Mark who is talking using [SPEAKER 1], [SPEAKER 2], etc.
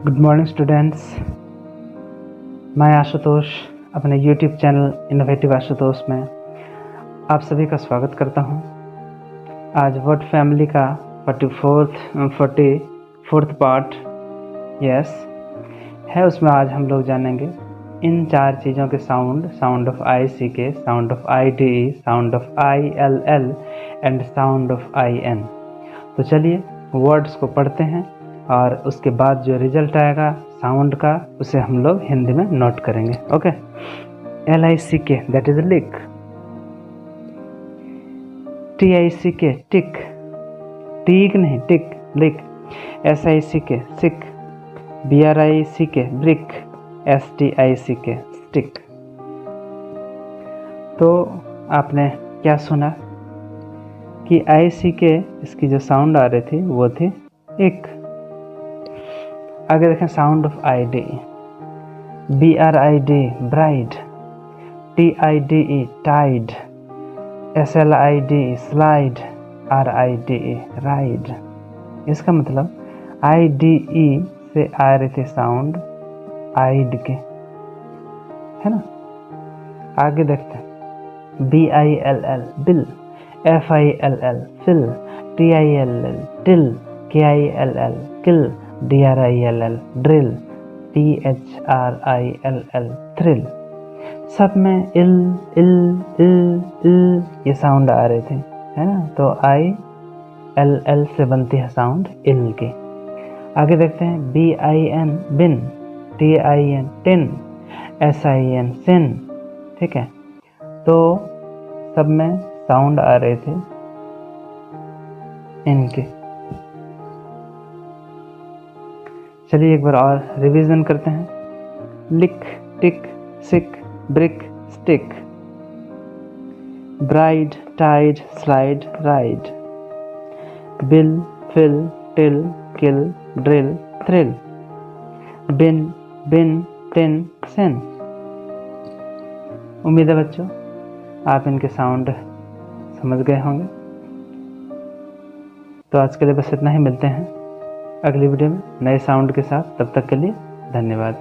[SPEAKER 1] Good morning students. मैं आशुतोष अपने YouTube channel innovative Ashutosh में आप सभी का स्वागत करता हूं। आज वर्ड फैमिली का 44th पार्ट है, उसमें आज हम लोग जानेंगे इन चार चीज़ों के sound of I C K, sound of I D E, sound of I L L and sound of I N. तो चलिए वर्ड्स को पढ़ते हैं और उसके बाद जो रिजल्ट आएगा साउंड का उसे हम लोग हिंदी में नोट करेंगे। Okay, LICK that is lick, TICK tick, teak नहीं tick, lick, SICK sick, BRICK brick, STICK stick. तो आपने क्या सुना कि ICK इसकी जो साउंड आ रही थी वो थी एक। आगे देखें sound of ID, BRID bride, TIDE tide, SLIDE slide, RIDE ride. इसका मतलब IDE से आ रही थी साउंड आइड के, है ना। आगे देखते हैं BILL bill, FILL fill, TILL till, KILL kill, DRILL drill, THRILL thrill. सब में इल ये साउंड आ रहे थे, है ना। तो ILL से बनती है साउंड इल की। आगे देखते हैं BIN बिन, TIN टिन, SIN सिन। ठीक है, तो सब में साउंड आ रहे थे इनके। चलिए एक बार और रिवीजन करते हैं। Lick, tick, sick, brick, stick, bride, tide, slide, ride, bill, fill, till, kill, drill, thrill, bin, bin, tin, sin. उम्मीद है बच्चों आप इनके साउंड समझ गए होंगे। तो आज के लिए बस इतना ही, मिलते हैं अगली वीडियो में नए साउंड के साथ। तब तक के लिए धन्यवाद।